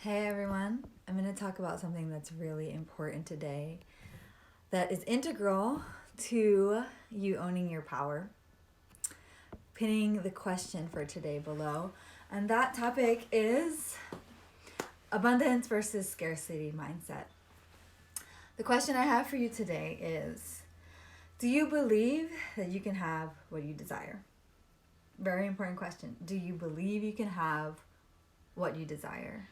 Hey everyone, I'm going to talk about something that's really important today that is integral to you owning your power. Pinning the question for today below, and that topic is abundance versus scarcity mindset. The question I have for you today is, do you believe that you can have what you desire? Very important question. Do you believe you can have what you desire?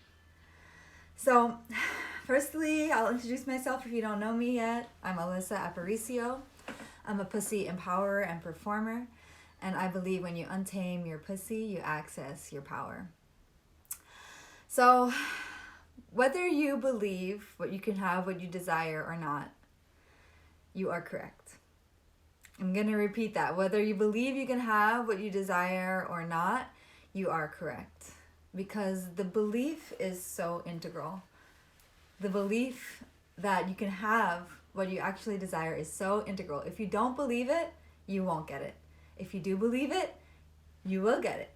So, firstly, I'll introduce myself if you don't know me yet. I'm Alyssa Aparicio. I'm a Pxssy empowerer and performer, and I believe when you untame your Pxssy, you access your power. So, whether you believe what you can have, what you desire or not, you are correct. I'm going to repeat that. Whether you believe you can have what you desire or not, you are correct. Because the belief is so integral. The belief that you can have what you actually desire is so integral. If you don't believe it, you won't get it. If you do believe it, you will get it.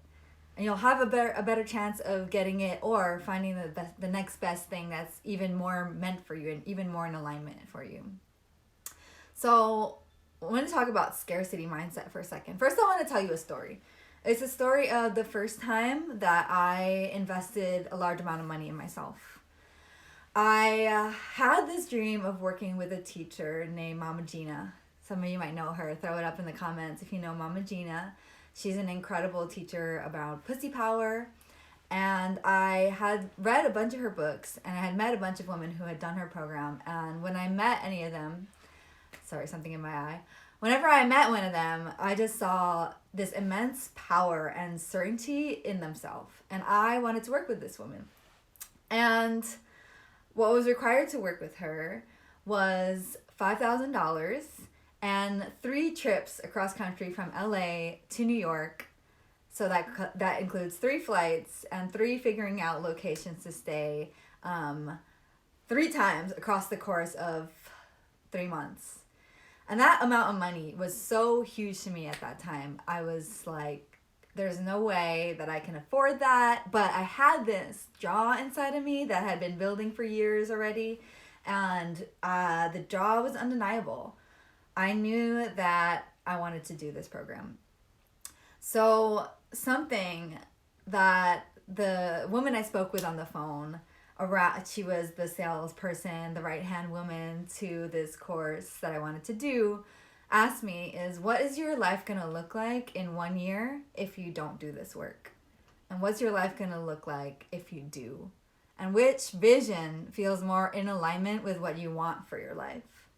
And you'll have a better chance of getting it or finding the next best thing that's even more meant for you and even more in alignment for you. So I want to talk about scarcity mindset for a second. First, I want to tell you a story. It's a story of the first time that I invested a large amount of money in myself. I had this dream of working with a teacher named Mama Gina. Some of you might know her. Throw it up in the comments if you know Mama Gina. She's an incredible teacher about Pxssy power. And I had read a bunch of her books, and I had met a bunch of women who had done her program. And when I met any of them, sorry, something in my eye. Whenever I met one of them, I just saw this immense power and certainty in themselves. And I wanted to work with this woman. And what was required to work with her was $5,000 and 3 trips across country from LA to New York. So that includes 3 flights and 3 figuring out locations to stay 3 times across the course of 3 months. And that amount of money was so huge to me at that time. I was like, there's no way that I can afford that. But I had this draw inside of me that had been building for years already. And the draw was undeniable. I knew that I wanted to do this program. So something that the woman I spoke with on the phone, she was the salesperson, the right-hand woman to this course that I wanted to do, asked me is, what is your life going to look like in 1 year if you don't do this work? And what's your life going to look like if you do? And which vision feels more in alignment with what you want for your life?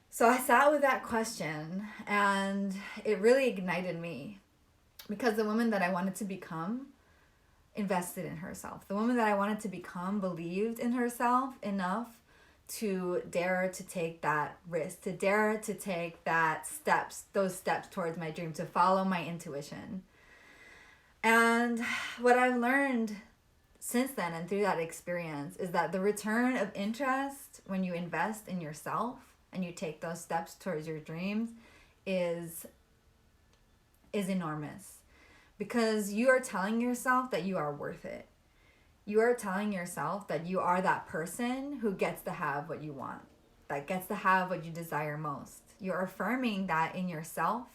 So I sat with that question, and it really ignited me because the woman that I wanted to become invested in herself. The woman that I wanted to become believed in herself enough to dare to take that risk, to dare to take those steps towards my dream, to follow my intuition. And what I've learned since then and through that experience is that the return of interest when you invest in yourself and you take those steps towards your dreams is enormous. Because you are telling yourself that you are worth it. You are telling yourself that you are that person who gets to have what you want, that gets to have what you desire most. You're affirming that in yourself,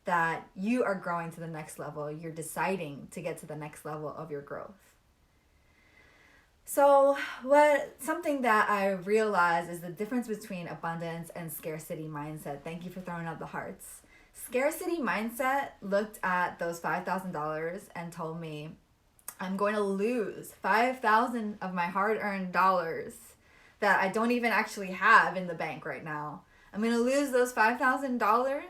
that you are growing to the next level. You're deciding to get to the next level of your growth. So something that I realized is the difference between abundance and scarcity mindset. Thank you for throwing out the hearts. Scarcity mindset looked at those $5,000 and told me, I'm going to lose 5,000 of my hard-earned dollars that I don't even actually have in the bank right now. I'm going to lose those $5,000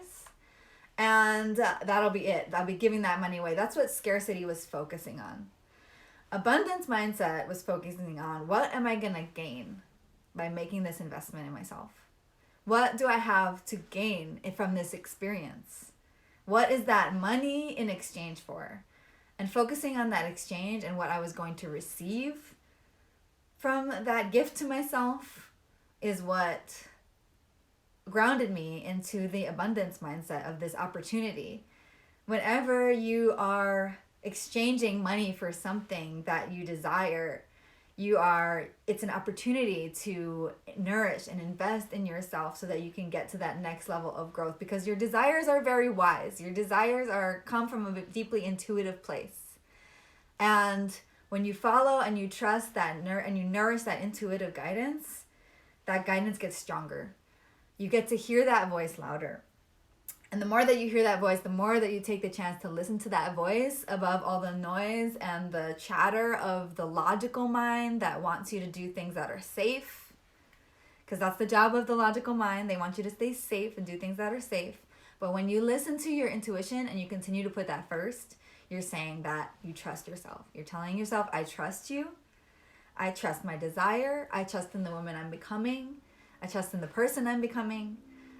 and that'll be it. I'll be giving that money away. That's what scarcity was focusing on. Abundance mindset was focusing on, what am I going to gain by making this investment in myself? What do I have to gain from this experience? What is that money in exchange for? And focusing on that exchange and what I was going to receive from that gift to myself is what grounded me into the abundance mindset of this opportunity. Whenever you are exchanging money for something that you desire, it's an opportunity to nourish and invest in yourself so that you can get to that next level of growth, because your desires are very wise. Your desires come from a deeply intuitive place. And when you follow and you trust that and you nourish that intuitive guidance, that guidance gets stronger. You get to hear that voice louder. And the more that you hear that voice, the more that you take the chance to listen to that voice above all the noise and the chatter of the logical mind that wants you to do things that are safe. Because that's the job of the logical mind. They want you to stay safe and do things that are safe. But when you listen to your intuition and you continue to put that first, you're saying that you trust yourself. You're telling yourself, I trust you. I trust my desire. I trust in the woman I'm becoming. I trust in the person I'm becoming.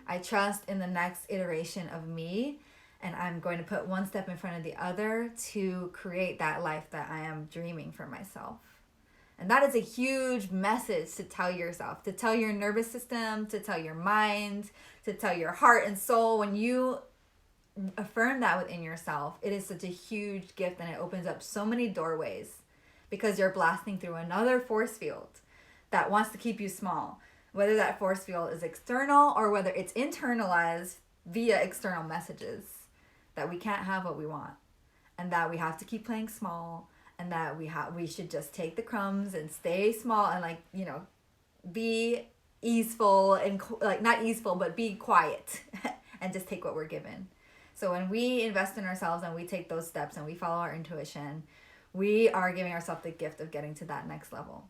I trust in the next iteration of me, and I'm going to put one step in front of the other to create that life that I am dreaming for myself. And that is a huge message to tell yourself, to tell your nervous system, to tell your mind, to tell your heart and soul. When you affirm that within yourself, it is such a huge gift, and it opens up so many doorways, because you're blasting through another force field that wants to keep you small. Whether that force field is external or whether it's internalized via external messages that we can't have what we want, and that we have to keep playing small, and that we should just take the crumbs and stay small and be easeful and not easeful, but be quiet and just take what we're given. So when we invest in ourselves and we take those steps and we follow our intuition, we are giving ourselves the gift of getting to that next level.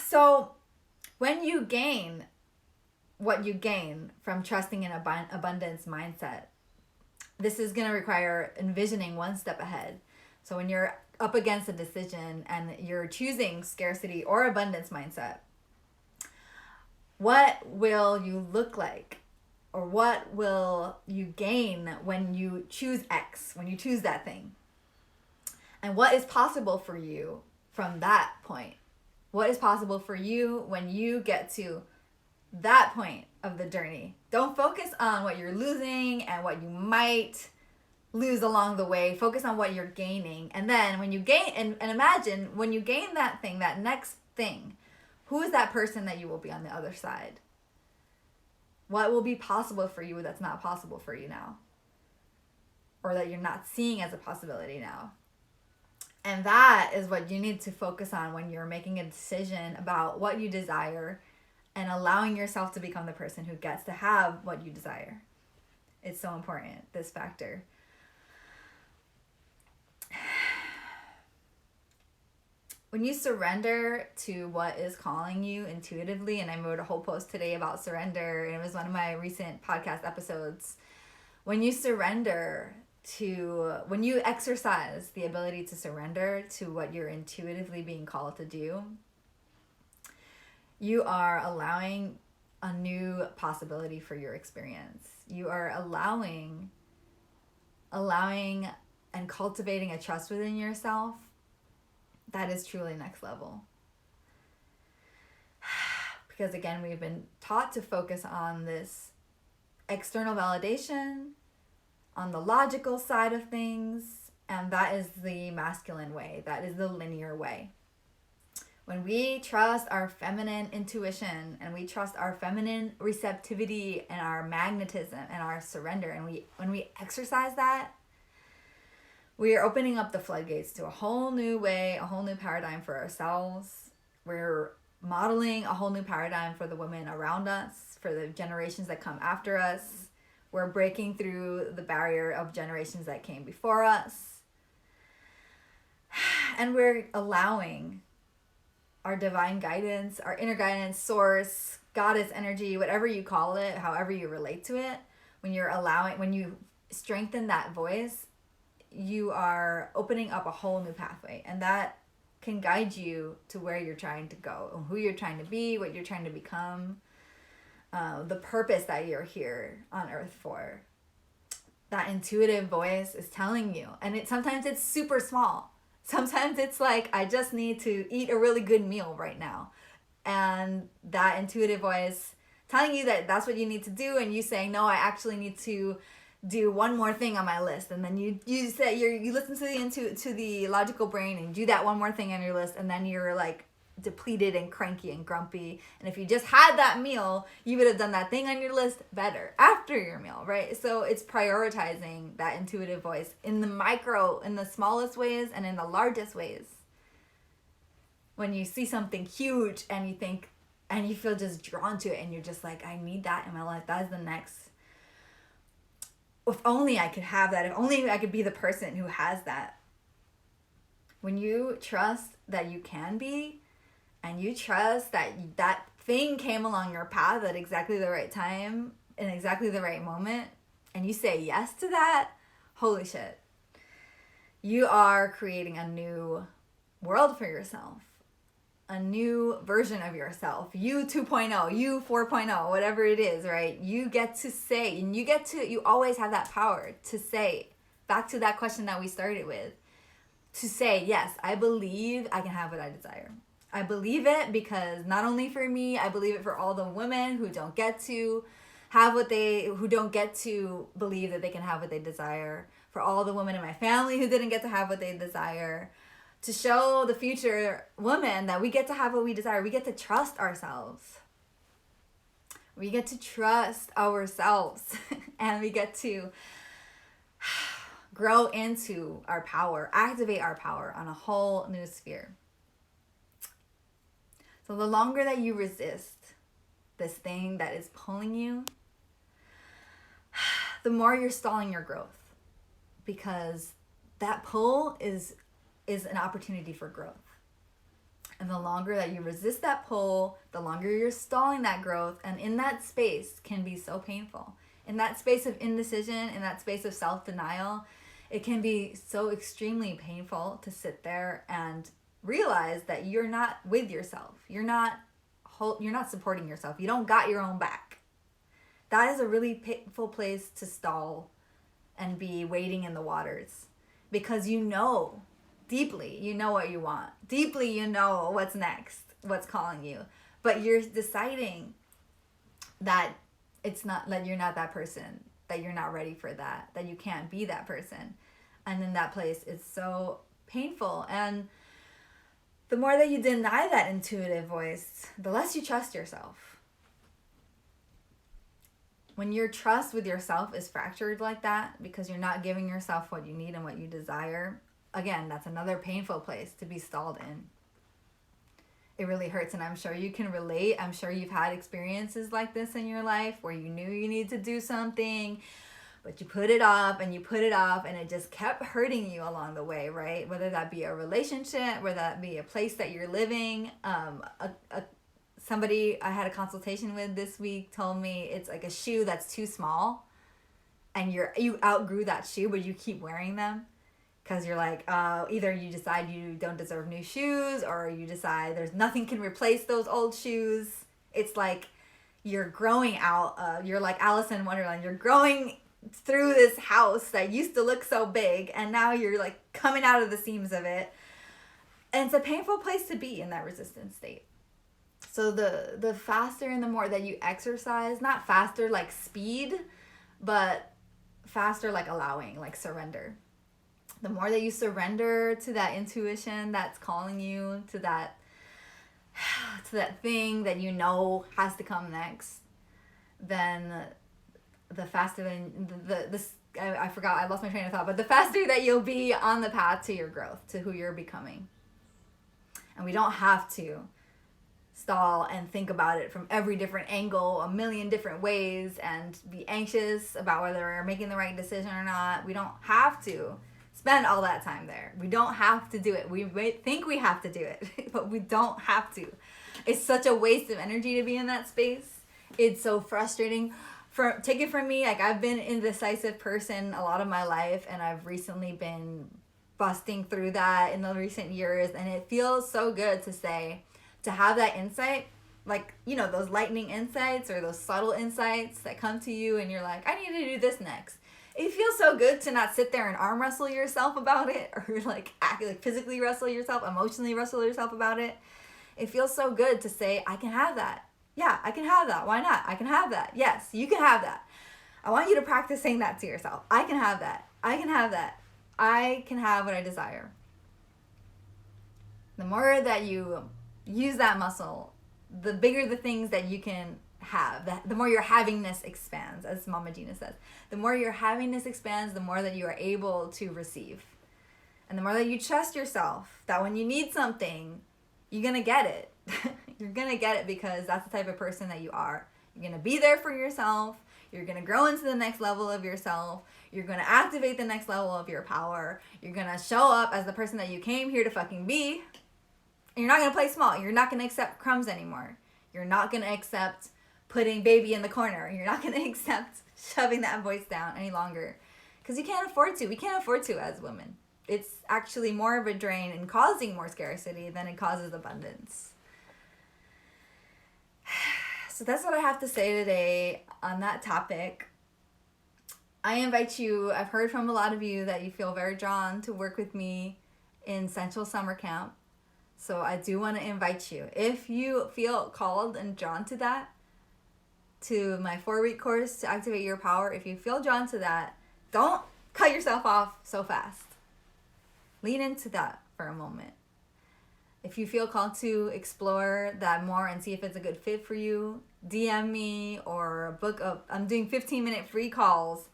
So when you gain what you gain from trusting an abundance mindset, this is going to require envisioning one step ahead. So when you're up against a decision and you're choosing scarcity or abundance mindset, what will you look like? Or what will you gain when you choose X, when you choose that thing? And what is possible for you from that point? What is possible for you when you get to that point of the journey? Don't focus on what you're losing and what you might lose along the way. Focus on what you're gaining. And then when you gain, and imagine when you gain that thing, that next thing, who is that person that you will be on the other side? What will be possible for you that's not possible for you now? Or that you're not seeing as a possibility now? And that is what you need to focus on when you're making a decision about what you desire and allowing yourself to become the person who gets to have what you desire. It's so important, this factor. When you surrender to what is calling you intuitively, and I wrote a whole post today about surrender, and it was one of my recent podcast episodes. When you when you exercise the ability to surrender to what you're intuitively being called to do, you are allowing a new possibility for your experience. You are allowing and cultivating a trust within yourself that is truly next level. Because again, we've been taught to focus on this external validation, on the logical side of things, and that is the masculine way. That is the linear way. When we trust our feminine intuition and we trust our feminine receptivity and our magnetism and our surrender, and when we exercise that, we are opening up the floodgates to a whole new way, a whole new paradigm for ourselves. We're modeling a whole new paradigm for the women around us, for the generations that come after us. We're breaking through the barrier of generations that came before us. And we're allowing our divine guidance, our inner guidance, source, goddess energy, whatever you call it, however you relate to it, when you strengthen that voice, you are opening up a whole new pathway. And that can guide you to where you're trying to go, who you're trying to be, what you're trying to become. The purpose that you're here on earth for. That intuitive voice is telling you. And sometimes it's super small. Sometimes it's like, I just need to eat a really good meal right now. And that intuitive voice telling you that that's what you need to do, and you saying, no, I actually need to do one more thing on my list, and then you say you listen to the logical brain and do that one more thing on your list, and then you're like depleted and cranky and grumpy. And if you just had that meal, you would have done that thing on your list better after your meal, right? So it's prioritizing that intuitive voice in the smallest ways and in the largest ways. When you see something huge and you think, and you feel just drawn to it, and you're just like, I need that in my life. That is the next. If only I could have that. If only I could be the person who has that. When you trust that you can be, and you trust that that thing came along your path at exactly the right time, in exactly the right moment, and you say yes to that, holy shit. You are creating a new world for yourself. A new version of yourself, you 2.0, you 4.0, whatever it is, right? You get to say, and you always have that power to say, back to that question that we started with, to say, yes, I believe I can have what I desire. I believe it because not only for me, I believe it for all the women who don't get to who don't get to believe that they can have what they desire, for all the women in my family who didn't get to have what they desire, to show the future women that we get to have what we desire. We get to trust ourselves. We get to trust ourselves and we get to grow into our power, activate our power on a whole new sphere. So the longer that you resist this thing that is pulling you, the more you're stalling your growth, because that pull is an opportunity for growth. And the longer that you resist that pull, the longer you're stalling that growth. And in that space can be so painful. In that space of indecision, in that space of self-denial, it can be so extremely painful to sit there and realize that you're not with yourself. You're not supporting yourself. You don't got your own back. That is a really painful place to stall and be wading in the waters, because deeply, you know what you want. Deeply, you know what's next, what's calling you. But you're deciding that you're not that person, that you're not ready for that you can't be that person. And in that place, it's so painful. And the more that you deny that intuitive voice, the less you trust yourself. When your trust with yourself is fractured like that, because you're not giving yourself what you need and what you desire, again, that's another painful place to be stalled in. It really hurts, and I'm sure you can relate. I'm sure you've had experiences like this in your life where you knew you needed to do something, but you put it off and you put it off, and it just kept hurting you along the way, right? Whether that be a relationship, whether that be a place that you're living. Somebody I had a consultation with this week told me it's like a shoe that's too small, and you outgrew that shoe, but you keep wearing them. Because you're like, either you decide you don't deserve new shoes, or you decide there's nothing can replace those old shoes. It's like you're growing out. You're like Alice in Wonderland. You're growing through this house that used to look so big, and now you're like coming out of the seams of it. And it's a painful place to be in that resistance state. So the faster and the more that you exercise, not faster like speed, but faster like allowing, like surrender. The more that you surrender to that intuition that's calling you, to that thing that you know has to come next, then the faster I lost my train of thought, but the faster that you'll be on the path to your growth, to who you're becoming. And we don't have to stall and think about it from every different angle, a million different ways, and be anxious about whether we're making the right decision or not. We don't have to spend all that time there. We don't have to do it. We think we have to do it, but we don't have to. It's such a waste of energy to be in that space. It's so frustrating. Take it from me, like I've been an indecisive person a lot of my life, and I've recently been busting through that in the recent years, and it feels so good to have that insight, like, you know, those lightning insights or those subtle insights that come to you and you're like, I need to do this next. It feels so good to not sit there and arm wrestle yourself about it, or like physically wrestle yourself, emotionally wrestle yourself about it. It feels so good to say, I can have that. Yeah, I can have that. Why not? I can have that. Yes, you can have that. I want you to practice saying that to yourself. I can have that. I can have that. I can have what I desire. The more that you use that muscle, the bigger the things that you can have. The more your havingness expands, as Mama Gina says. The more your havingness expands, the more that you are able to receive. And the more that you trust yourself, that when you need something, you're going to get it. You're going to get it because that's the type of person that you are. You're going to be there for yourself. You're going to grow into the next level of yourself. You're going to activate the next level of your power. You're going to show up as the person that you came here to fucking be. And you're not going to play small. You're not going to accept crumbs anymore. You're not going to accept putting baby in the corner. You're not going to accept shoving that voice down any longer. Because you can't afford to. We can't afford to as women. It's actually more of a drain and causing more scarcity than it causes abundance. So that's what I have to say today on that topic. I invite you, I've heard from a lot of you that you feel very drawn to work with me in Central Summer Camp. So I do want to invite you. If you feel called and drawn to that, to my 4-week course to activate your power, if you feel drawn to that, don't cut yourself off so fast. Lean into that for a moment. If you feel called to explore that more and see if it's a good fit for you, DM me or book up. I'm doing 15-minute free calls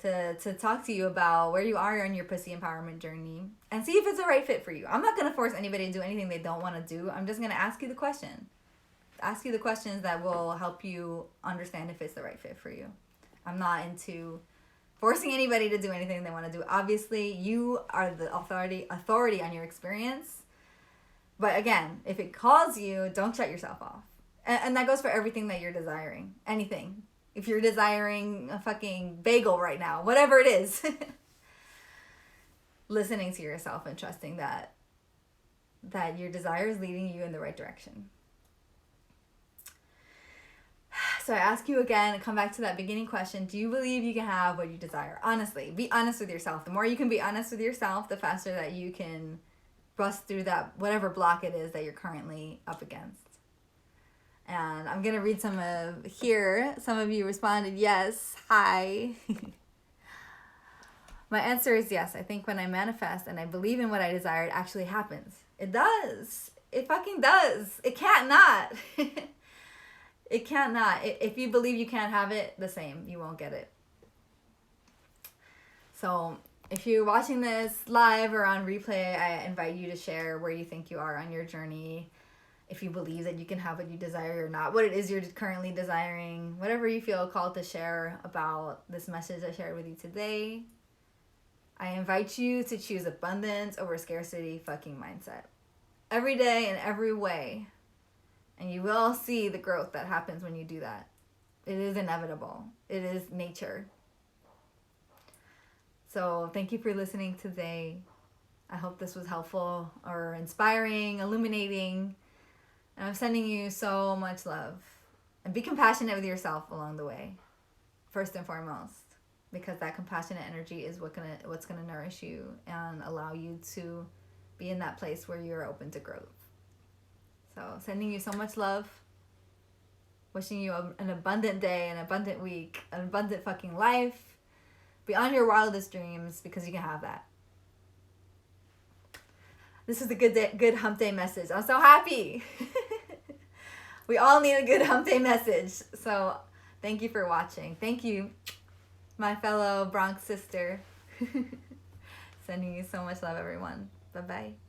to talk to you about where you are on your pussy empowerment journey and see if it's the right fit for you. I'm not going to force anybody to do anything they don't want to do. I'm just going to ask you the question. Ask you the questions that will help you understand if it's the right fit for you. I'm not into forcing anybody to do anything they want to do. Obviously, you are the authority on your experience. But again, if it calls you, don't shut yourself off. And that goes for everything that you're desiring. Anything. If you're desiring a fucking bagel right now, whatever it is. Listening to yourself and trusting that your desire is leading you in the right direction. So I ask you again, and come back to that beginning question. Do you believe you can have what you desire? Honestly, be honest with yourself. The more you can be honest with yourself, the faster that you can bust through that whatever block it is that you're currently up against. And I'm going to read some of you responded, yes, hi. My answer is yes. I think when I manifest and I believe in what I desire, it actually happens. It does. It fucking does. It can't not. It can't not. If you believe you can't have it, the same. You won't get it. So if you're watching this live or on replay, I invite you to share where you think you are on your journey. If you believe that you can have what you desire or not, what it is you're currently desiring, whatever you feel called to share about this message I shared with you today. I invite you to choose abundance over scarcity fucking mindset. Every day in every way. And you will see the growth that happens when you do that. It is inevitable. It is nature. So thank you for listening today. I hope this was helpful or inspiring, illuminating. And I'm sending you so much love. And be compassionate with yourself along the way. First and foremost. Because that compassionate energy is what's gonna nourish you and allow you to be in that place where you're open to growth. So sending you so much love. Wishing you an abundant day, an abundant week, an abundant fucking life. Beyond your wildest dreams, because you can have that. This is a good hump day message. I'm so happy. We all need a good hump day message. So thank you for watching. Thank you, my fellow Bronx sister. Sending you so much love, everyone. Bye-bye.